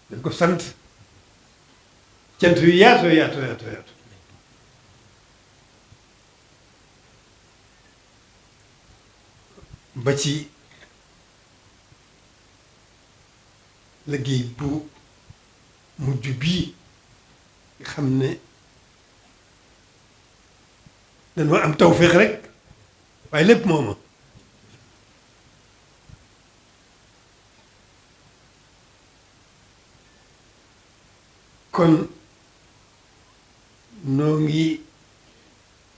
dañ ko sant cant yu yaatu yaatu yaatu yaatu ba ci liggéey bu mujj bii nga xam ne dañoo am tawféex rek waaye lépp mooma kon noo ngi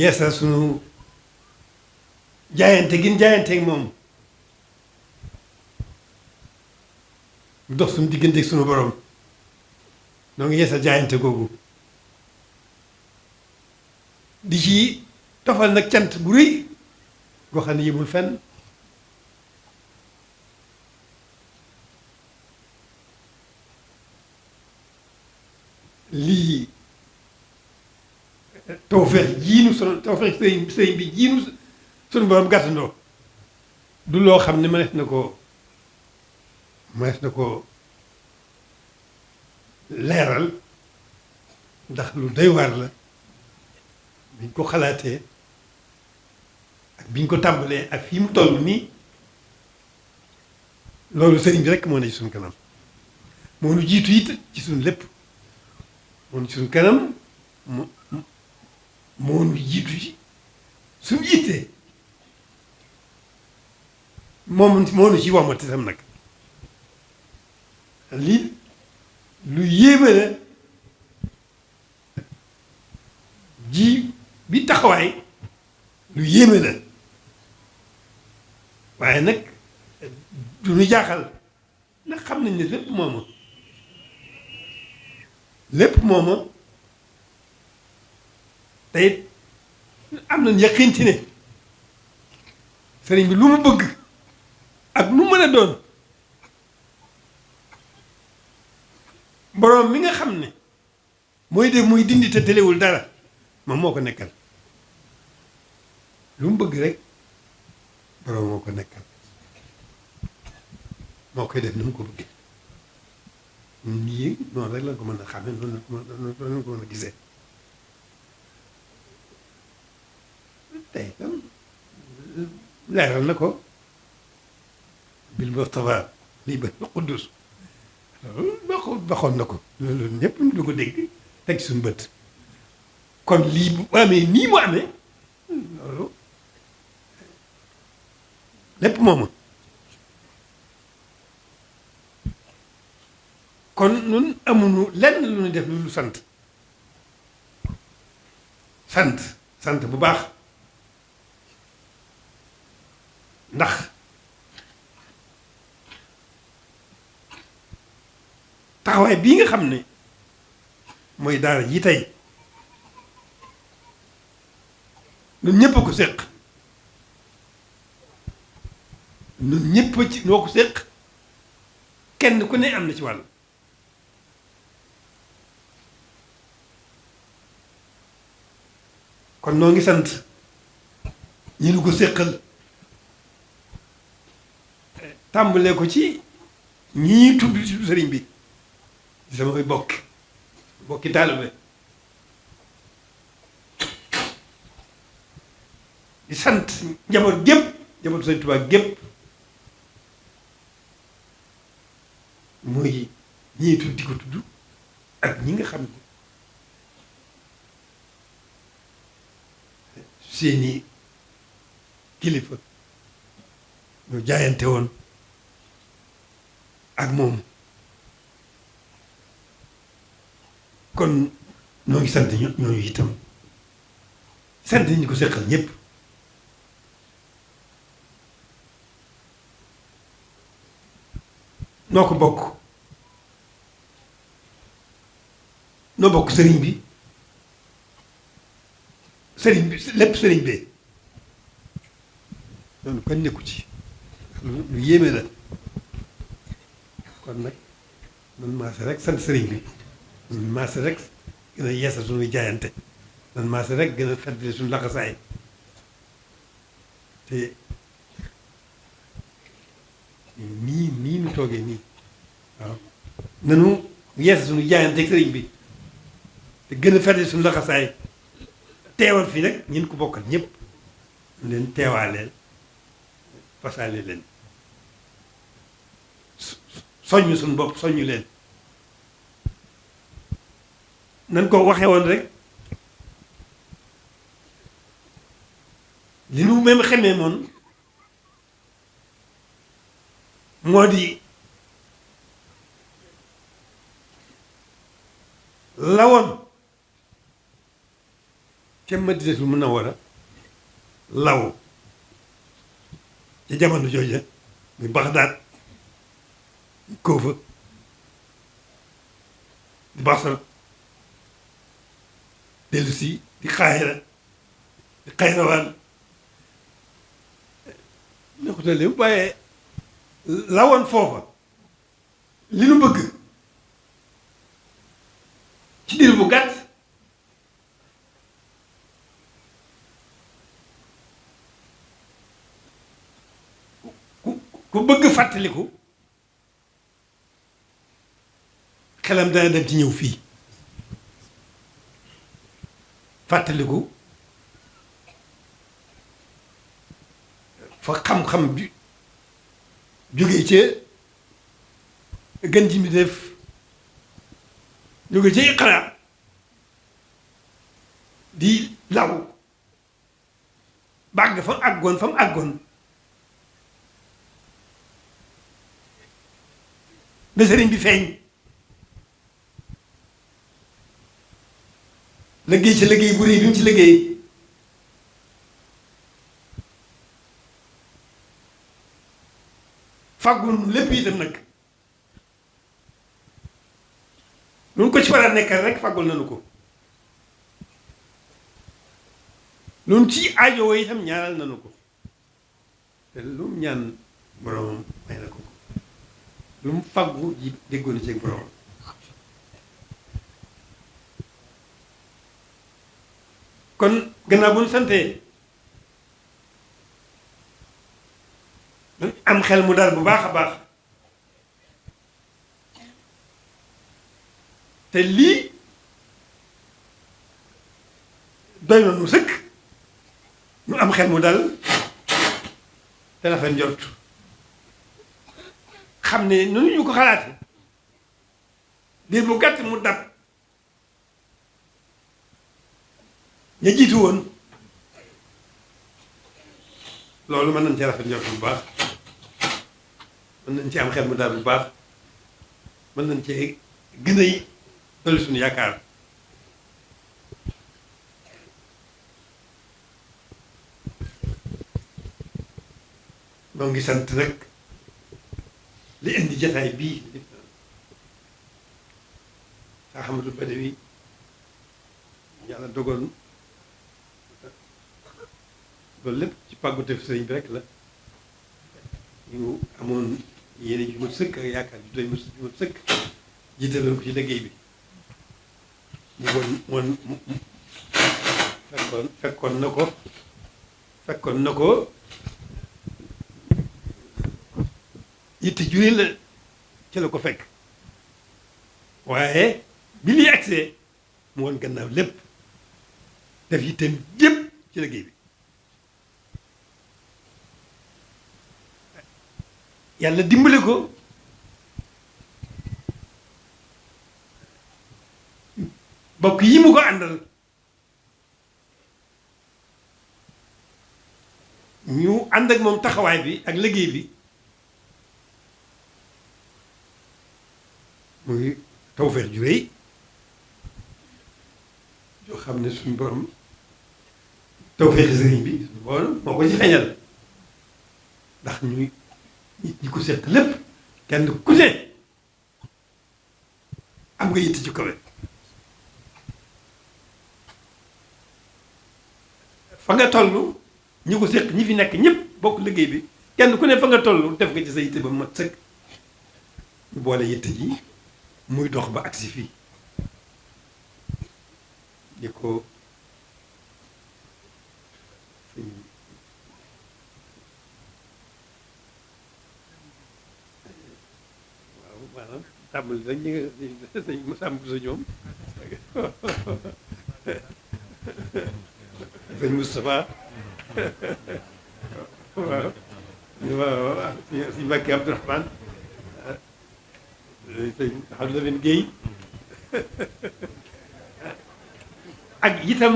yeesal sunu jaayante gin jaayanteeg moom mu dox suñu digganteeg sunu borom noo ngi yeesal jaayante googu di ci tofal nag cant bu rëy goo xam ne yëmul fenn lii tawfeex jiinu sunu tawfeex sëriñ bi jiinu sunu borom gàttandoo du loo xam ne mënees na ko leeral ndax lu doy waar la biñ ko xalaatee ak biñ ko tàmbalee ak fii mu toll nii loolu sëriñ bi rekk moo ne ci suñu kanam moo nu jiitu it ci suñu lépp moo nu ci suñu kanam moo nu jiitu ci suñu yittee moo nu ci womat itam nag lii lu yéeme la ji bi taxawaay lu yéeme la waaye nag du ñu jaaxal ndax xam nañ ne lépp mooma te it am nañ yaqin ci ne sëriñ bi lu mu bëgg ak lu mën a doon boroom mi nga xam ne mooy def muy dindi te telewul dara moom moo ko nekkal lu mu bëgg rek boroom moo ko nekkal moo koy def ni mu ko bëggee nii noonu rek lañ ko mën a xamee noonu lañ ko mën a gisee tey tam leeral na ko bil Mustafa lii ba Quddus loolu baxoon na ko loolu ñëpp ñu du ko dégg teg ci suñu bët kon lii bu amee nii mu amee loolu lépp mooma kon nun amuñu lenn lu ñu def lu sant bu baax ndax taxawaay bii nga xam ne mooy daara ji tey ñun ñëpp a ko séq ñun ñëpp ci noo ko séq kenn ku ne am na ci wàll kon noo ngi sant ñi nu ko séqal tàmbalee ko ci ñii tudd ci sëriñ bi di samay bokki taalibe di sant njaboot gépp njabootu Sëriñ Tuubaa gépp muy ñii tudd di ko tudd ak ñi nga xam ne seeni kilifa ñu jaayante woon ak moom kon ñoo ngi sant ñooñu itam sant ñu ko seqal ñëpp noo ko bokk noo bokk sëriñ bi lépp sëriñ bee loolu kon nekku ci lu yéeme la kon nag man maase rek sant sëriñ bi man maase rek gën a yeesal suñuy jaayante man maase rek gën a fàttali suñu laxasaay te nii nu toogee nii waaw nanu yees suñu jaayanteeg sëriñ bi te gën a fedd suñu laxasaay teewal fii nag ñun ko bokkal ñëpp leen teewaaleel fasaale leen soññ suñu bopp soññu leen nan ko waxee woon rek li nu même xamee moon moo di lawoon ca Madinatul Munawwara law ci jamono jooja muy Baxdaad Koofa di Basra dellu si di Xaahira di Xayrawaan ne ko tële waaye lawoon foofa li nu bëgg ci diir bu gàtt ku bëgg fàttaliku xelam dana dem ci ñëw fii fàttaliku fa xam-xam bi jóge ca gën ji mi def jóge ca Iqra di law bàgg fa mu àggoon ba sëriñ bi feeñ liggéey ci liggéey bu rëy bi mu ci liggéey fàggul lépp itam nag lu ko ci war a nekkal rek fàggul nañu ko lu ci aajowoo itam ñaanal nañu ko te lu mu ñaan boromam may na ko lu mu fàggu ji déggoon na ci boromam kon gannaaw bu ñu santee am xel mu dal bu baax a baax te lii doy na nu sëkk ñu am xel mu dal te rafet njort xam ne noonu ñu ko xalaate diir bu gàtt mu dab ña jiitu woon loolu mën nañ ci rafet njort bu baax mën nañ ci am xel mu daal bu baax mën nañ ci gën a dolli suñu yaakaar noo ngi sant rek li indi jataay bii Cheikh Ahmadou Badawi yàlla dogal loolu lépp ci pàgguteef sëriñ bi rek la ñu amoon yéene ju mat sëkk ak yaakaar ju doy mat sëkk jiitaloon ko ci liggéey bi mu fekkoon na ko yitte juri la ci la ko fekk waaye bi liy agsee mu woon gannaaw lépp def yitteem jépp ci liggéey bi yàlla dimbali ko bokk yi mu ko àndal ñu ànd ak moom taxawaay bi ak liggéey bi muy tawfeex ju réy yoo xam ne suñu borom tawfeexi sëriñ bi suñu borom moo ko ci feeñal ndax ñuy nit ñi ko seq lépp kenn ku ne am nga yitte ci kawe fa nga toll ñi ko seq ñi fi nekk ñëpp bokk liggéey bi kenn ku ne fa nga toll def nga ci sa yitte ba mat sëkk ñu boole yitte ji muy dox ba agsi fii di ko waaw maanaam tàmbali rek ñi nga sëñ Moussa Moussa ñoom sëñ Moustapha waaw waaw sëñ Mbacke Abdourahmane sëñ Abdou Lamine Guèye ak itam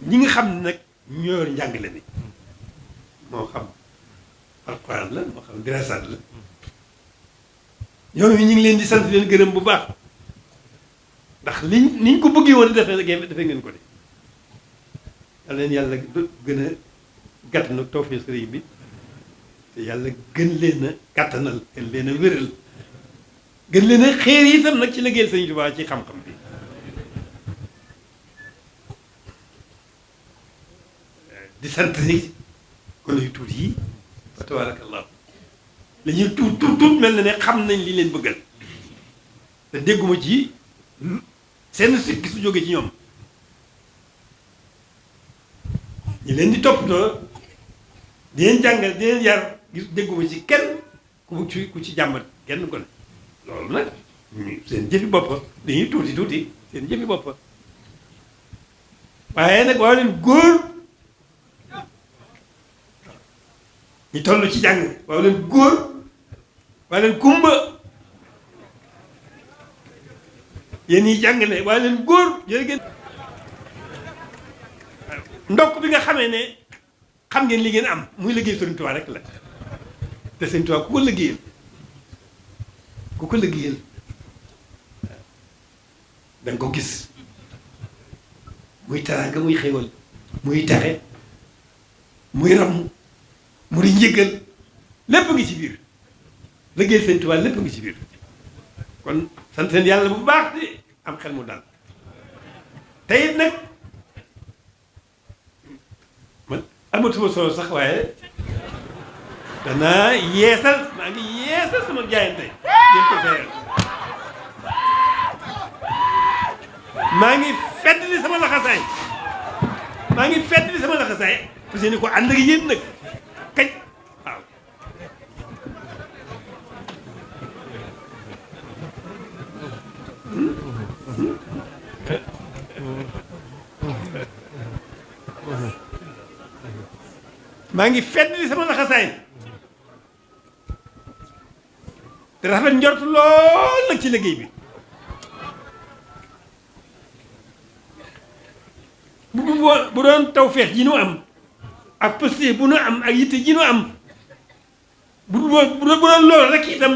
ñi nga xam ne nag ñoo yor njàngale bi moo xam alquran la moo xam dirasaat la ñoom ñu ngi leen di sant leen gërëm bu baax ndax niñ ko bëggee woon defee ngeen ko de yàlla leen yàlla gën a gàtt nag tawfeex sëriñ bi te yàlla gën leen a gàttanal gën leen a wéral gën leen a xeer itam nag ci liggéeyal Sëriñ Tuubaa ci xam-xam bi di sant ni kon yu tuuti yi fa tabarakallah la ñuy tuut mel na ne xam nañ li leen bëggal te dégguma ci seen sikki su jóge ci ñoom ñi leen di toppatoo di leen jàngal di leen yar gis dégguma ci kenn ku ci jàmbat kenn ko ne loolu nag seen jëfi bopp dañuy tuuti seen jëfi bopp waaye nag waaw leen góor ñu toll ci jàng waaw leen góor waaw leen kumba yéen ñiy jàngale waaw leen góor jërë ngeen ndokk bi nga xamee ne xam ngeen li ngeen am muy liggéey Sëriñ Tuubaa rek la te Sëriñ Tuubaa ku ko liggéeyal da nga ko gis muy teraanga muy xéwal muy taxe muy ram mu di njëggal lépp ngi ci biir liggéey Sëriñ Tuubaa lépp ngi ci biir kon sant leen yàlla bu baax di am xel mu dal te it nag man amatuma solo sax waaye danaa yeesal maa ngi yeesal sama jaayante ngeen ko feeral maa ngi feddali sama laxasaay parce que ni ko ànd ak yéen nag kañ waaw maa ngi feddali sama laxasaay te rafet njort lool nag ci liggéey bi bu doon tawfeex ji nu am ak pëste bu nu am ak yitte ji nu am bu doon loolu rek itam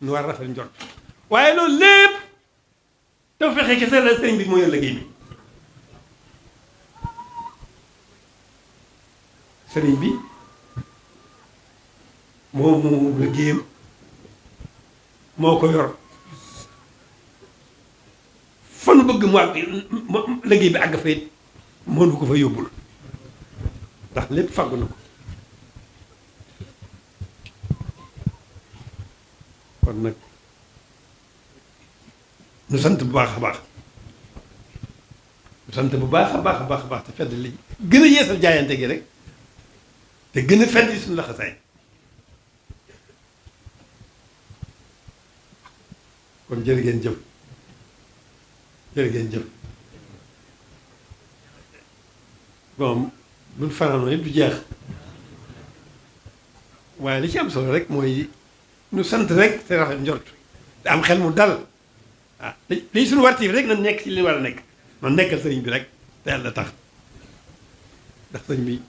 nu war rafet njort waaye loolu lépp tawfeex kese la sëriñ bi moo yor liggéey bi sëriñ bi moom liggéeyam moo ko yor fa nu bëgg mu àgg liggéey bi àgg fa it mënu ko fa yóbbul ndax lépp fàggu na ko kon nag nu sant bu baax a baax nu sant bu baax a baax a baax a baax te fedd li gën a yeesal jaayante gi rek te gën a fedd suñu laxasaay kon jërë ngeen jëf jërë ngeen jëf bon buñ fanaanoo yëpp du jeex waaye li ci am solo rek mooy nu sant rek te rafet njort te am xel mu dal ah li suñu wartiif rek na nekk ci li war a nekk man nekkal sëriñ bi rek te yàlla tax ndax sëriñ bi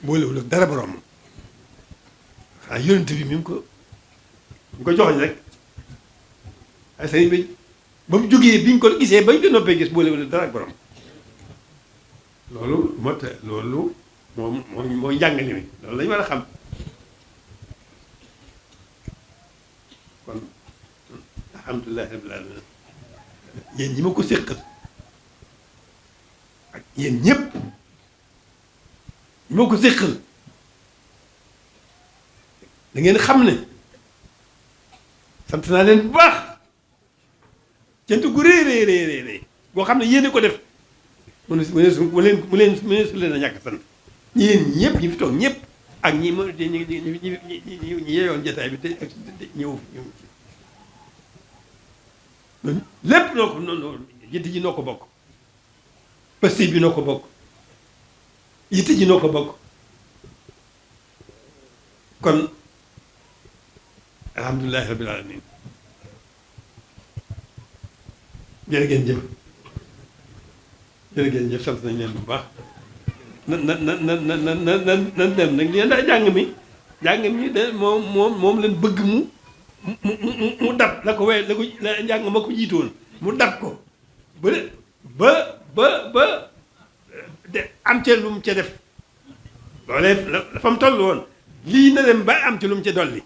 boolewul ak dara borom xanaa yonent bi mi ngi ko joxoñ rek ay sëriñ bi ba mu jógee bi ñu ko gisee bañ ko noppee gis boolewul ak dara ak borom loolu loolu moom mooy njàngale mi loolu lañu war a xam kon alhamdulilah rabbil alamin yéen ñi ma ko séqal ak yéen ñëpp ñi ma ko séqal da ngeen xam ne sant naa leen bu baax cant gu rëy boo xam ne yéen ko def mu leen a ñàkk sant yéen ñëpp ñi fi toog ñëpp ak ñi yeyoon jotaay bi te ak ñëw ñun lépp noo ko noonu yitte ji noo ko bokk pëste bi noo ko bokk yitte ji noo ko bokk kon alhamdulilahi rabbil alamin jërë ngeen jëf jërë ngeen jëf sant nañ leen bu baax nan dem nag leen daa jàng mi de moom leen bëgg mu dab la ko la ko la njàng ma ko jiitoon mu dab ko ba de am ca lu mu ca def loolee la fa mu toll woon lii na dem ba am ci lu mu ca dolli